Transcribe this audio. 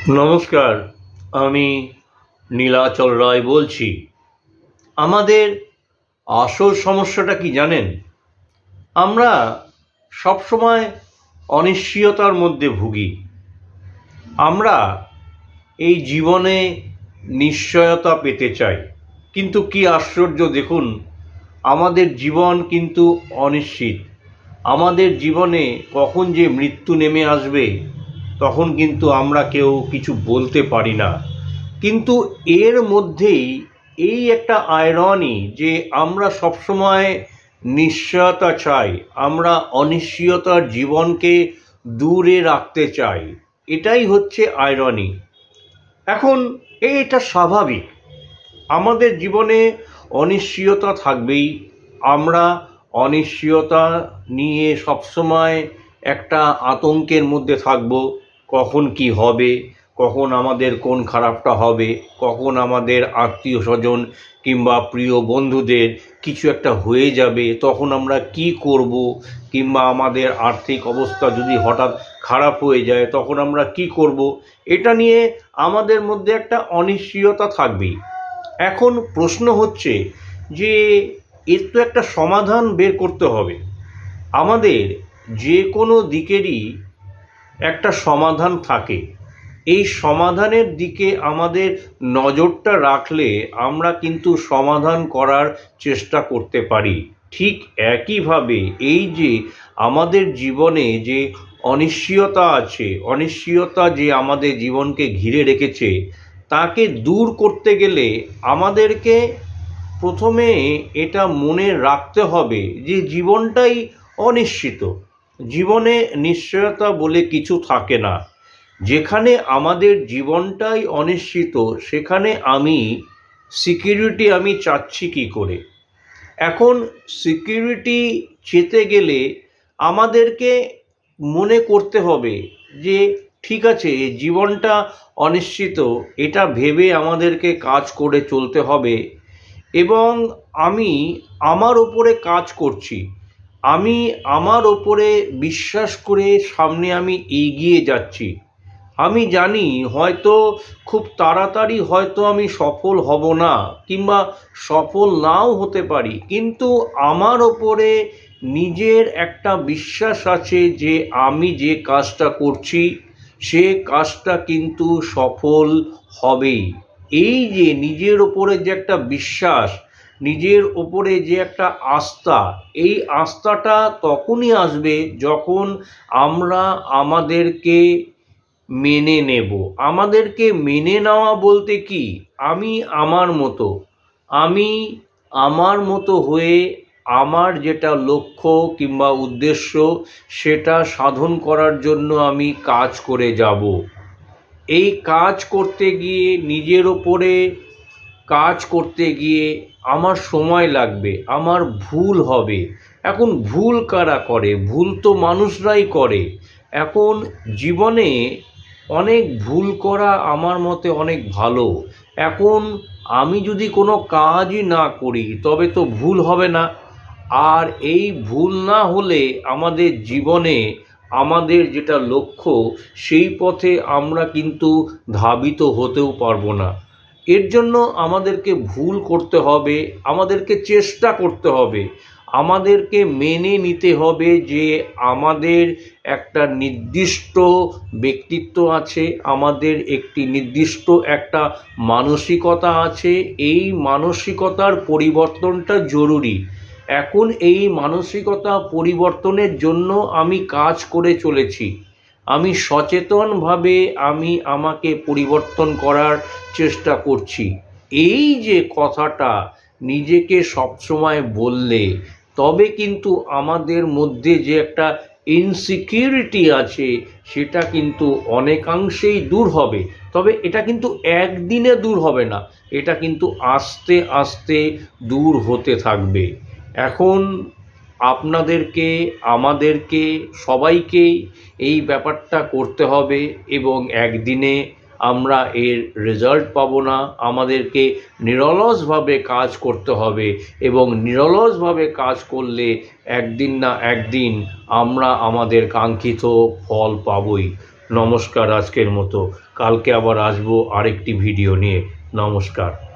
নমস্কার, আমি নীলাচল রায় বলছি। আমাদের আসল সমস্যাটা কি জানেন? আমরা সবসময় অনিশ্চয়তার মধ্যে ভুগি। আমরা এই জীবনে নিশ্চয়তা পেতে চাই, কিন্তু কি আশ্চর্য দেখুন, আমাদের জীবন কিন্তু অনিশ্চিত। আমাদের জীবনে কখন যে মৃত্যু নেমে আসবে তখন কিন্তু আমরা কেউ কিছু বলতে পারি না। কিন্তু এর মধ্যেই এই একটা আয়রনি যে আমরা সবসময় নিশ্চয়তা চাই, আমরা অনিশ্চয়তার জীবনকে দূরে রাখতে চাই। এটাই হচ্ছে আয়রনি। এখন এটা স্বাভাবিক, আমাদের জীবনে অনিশ্চয়তা থাকবেই। আমরা অনিশ্চয়তা নিয়ে সবসময় একটা আতঙ্কের মধ্যে থাকব। কখন কি হবে, কখন আমাদের কোন খারাপটা হবে, কখন আমাদের আত্মীয় স্বজন কিংবা প্রিয় বন্ধুদের কিছু একটা হয়ে যাবে, তখন আমরা কি করব, কিংবা আমাদের আর্থিক অবস্থা যদি হঠাৎ খারাপ হয়ে যায় তখন আমরা কি করব। এটা নিয়ে আমাদের মধ্যে একটা অনিশ্চয়তা থাকবেই। এখন প্রশ্ন হচ্ছে যে এর তো একটা সমাধান বের করতে হবে। আমাদের যে কোনো দিকেরই একটা সমাধান থাকে। এই সমাধানের দিকে আমাদের নজরটা রাখলে আমরা কিন্তু সমাধান করার চেষ্টা করতে পারি। ঠিক একইভাবে এই যে আমাদের জীবনে যে অনিশ্চয়তা আছে, অনিশ্চয়তা যে আমাদের জীবনকে ঘিরে রেখেছে, তাকে দূর করতে গেলে আমাদেরকে প্রথমে এটা মনে রাখতে হবে যে জীবনটাই অনিশ্চিত। জীবনে নিশ্চয়তা বলে কিছু থাকে না। যেখানে আমাদের জীবনটাই অনিশ্চিত সেখানে আমি সিকিউরিটি আমি চাচ্ছি কী করে? এখন সিকিউরিটি চেতে গেলে আমাদেরকে মনে করতে হবে যে ঠিক আছে, জীবনটা অনিশ্চিত, এটা ভেবে আমাদেরকে কাজ করে চলতে হবে। এবং আমি আমার ওপরে কাজ করছি, আমি আমার ওপরে বিশ্বাস করে সামনে আমি এগিয়ে যাচ্ছি। আমি জানি হয়তো খুব তাড়াতাড়ি হয়তো আমি সফল হব না, কিংবা সফল নাও হতে পারি, কিন্তু আমার ওপরে নিজের একটা বিশ্বাস আছে যে আমি যে কাজটা করছি সে কাজটা কিন্তু সফল হবেই। এই যে নিজের ওপরে যে একটা বিশ্বাস, নিজের ওপরে যে একটা আস্থা, এই আস্থাটা তখনই আসবে যখন আমরা আমাদেরকে মেনে নেব। আমাদেরকে মেনে নেওয়া বলতে কি, আমি আমার মতো, আমি আমার মতো হয়ে আমার যেটা লক্ষ্য কিংবা উদ্দেশ্য সেটা সাধন করার জন্য আমি কাজ করে যাব। এই কাজ করতে গিয়ে নিজের ওপরে কাজ করতে গিয়ে আমার সময় লাগবে, আমার ভুল হবে। এখন ভুল কারা করে? ভুল তো মানুষরাই করে। এখন জীবনে অনেক ভুল করা আমার মতে অনেক ভালো। এখন আমি যদি কোনো কাজই না করি তবে তো ভুল হবে না। আর এই ভুল না হলে আমাদের জীবনে আমাদের যেটা লক্ষ্য সেই পথে আমরা কিন্তু ধাবিত হতেও পারবো না। এর জন্য আমাদেরকে ভুল করতে হবে, আমাদেরকে চেষ্টা করতে হবে, আমাদেরকে মেনে নিতে হবে যে আমাদের একটা নির্দিষ্ট ব্যক্তিত্ব আছে, আমাদের একটি নির্দিষ্ট একটা মানসিকতা আছে। এই মানসিকতার পরিবর্তনটা জরুরি। এখন এই মানসিকতা পরিবর্তনের জন্য আমি কাজ করে চলেছি। আমি সচেতনভাবে আমি আমাকে পরিবর্তন করার চেষ্টা করছি। এই যে কথাটা নিজেকে সবসময় বললে তবে কিন্তু আমাদের মধ্যে যে একটা ইনসিকিউরিটি আছে সেটা কিন্তু অনেকাংশেই দূর হবে। তবে এটা কিন্তু একদিনে দূর হবে না, এটা কিন্তু আস্তে আস্তে দূর হতে থাকবে। এখন আপনাদেরকে, আমাদেরকে, সবাইকেই এই ব্যাপারটা করতে হবে এবং একদিনে আমরা এর রেজাল্ট পাবো না। আমাদেরকে নিরলসভাবে কাজ করতে হবে এবং নিরলসভাবে কাজ করলে একদিন না একদিন আমরা আমাদের কাঙ্ক্ষিত ফল পাবই। নমস্কার আজকের মতো। কালকে আবার আসবো আরেকটি ভিডিও নিয়ে। নমস্কার।